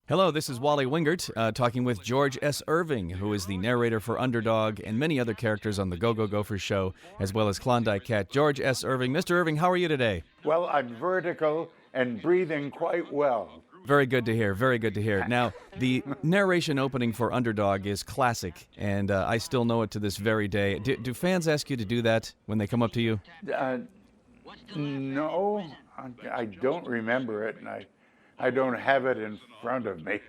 Hello, this is Wally Wingert, talking with George S. Irving, who is the narrator for Underdog and many other characters on the Go-Go Gophers show, as well as Klondike Cat. George S. Irving. Mr. Irving, how are you today? Well, I'm vertical and breathing quite well. Very good to hear, very good to hear. Now, the narration opening for Underdog is classic, and I still know it to this very day. Do fans ask you to do that when they come up to you? No, I don't remember it, and I don't have it in front of me.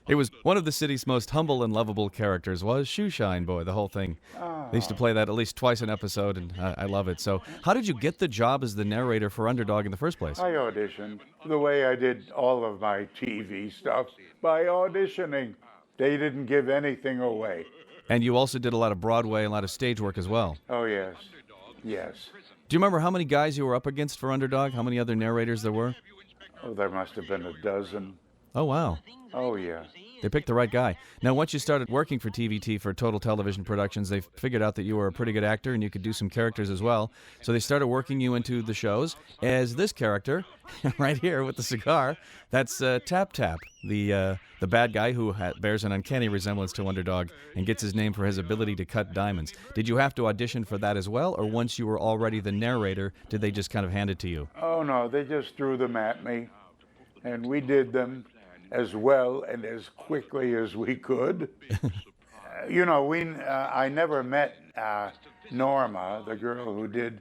It was one of the city's most humble and lovable characters was Shoeshine Boy, the whole thing. They used to play that at least twice an episode, and I love it. So how did you get the job as the narrator for Underdog in the first place? I auditioned the way I did all of my TV stuff, by auditioning. They didn't give anything away. And you also did a lot of Broadway and a lot of stage work as well. Oh, yes. Yes. Do you remember how many guys you were up against for Underdog? How many other narrators there were? Oh, there must have been a dozen. Oh, wow. Oh, yeah. They picked the right guy. Now, once you started working for TVT for Total Television Productions, they figured out that you were a pretty good actor and you could do some characters as well. So they started working you into the shows as this character, right here with the cigar. That's Tap Tap, the bad guy who bears an uncanny resemblance to Underdog and gets his name for his ability to cut diamonds. Did you have to audition for that as well, or once you were already the narrator, did they just kind of hand it to you? Oh, no, they just threw them at me, and we did them as well and as quickly as we could. I never met Norma, the girl who did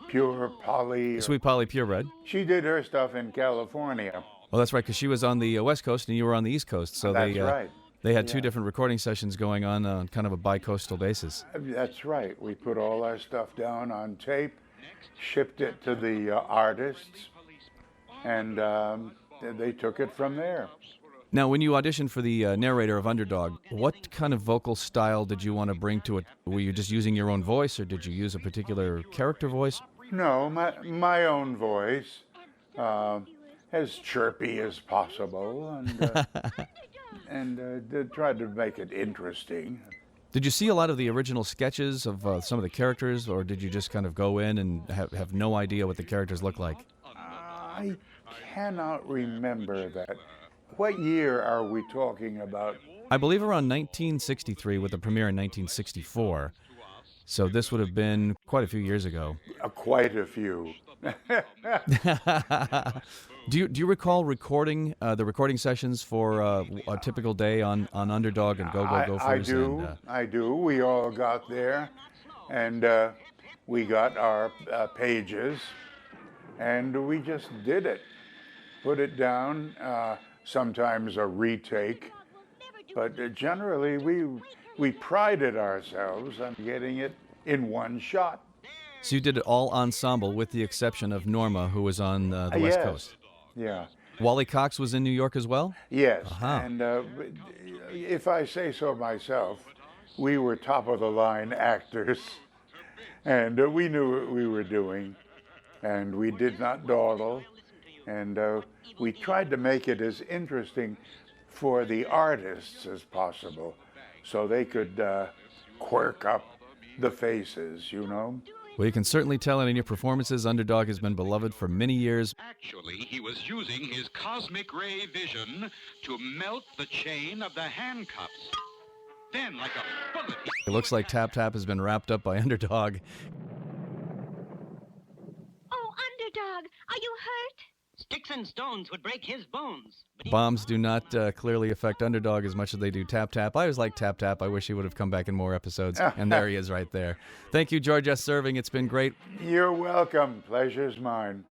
Pure Polly. Sweet Polly Purebred. She did her stuff in California. Well, that's right, because she was on the West Coast and you were on the East Coast. So That's right. They had two different recording sessions going on kind of a bi-coastal basis. That's right. We put all our stuff down on tape, shipped it to the artists, and they took it from there. Now, when you auditioned for the narrator of Underdog, what kind of vocal style did you want to bring to it? Were you just using your own voice, or did you use a particular character voice? No, my own voice, as chirpy as possible, and tried to make it interesting. Did you see a lot of the original sketches of some of the characters, or did you just kind of go in and have no idea what the characters look like? I cannot remember that. What year are we talking about? I believe around 1963 with the premiere in 1964. So this would have been quite a few years ago. Quite a few. Do you recall recording the recording sessions for a typical day on Underdog and Go-Go Gophers? I do. We all got there, and we got our pages, and we just did it. Put it down, sometimes a retake, but generally we prided ourselves on getting it in one shot. So you did it all ensemble with the exception of Norma, who was on the West Coast. Yeah. Wally Cox was in New York as well? Yes, Uh-huh. and if I say so myself, we were top-of-the-line actors, and we knew what we were doing, and we did not dawdle, and we tried to make it as interesting for the artists as possible, so they could quirk up the faces, Well, you can certainly tell it in your performances. Underdog has been beloved for many years. Actually, he was using his cosmic ray vision to melt the chain of the handcuffs. Then, like a bullet, It looks like Tap Tap has been wrapped up by Underdog. Oh, Underdog, are you hurt? Sticks and stones would break his bones. Bombs do not clearly affect Underdog as much as they do Tap Tap. I always like Tap Tap. I wish he would have come back in more episodes. And there he is right there. Thank you, George S. Irving. It's been great. You're welcome. Pleasure's mine.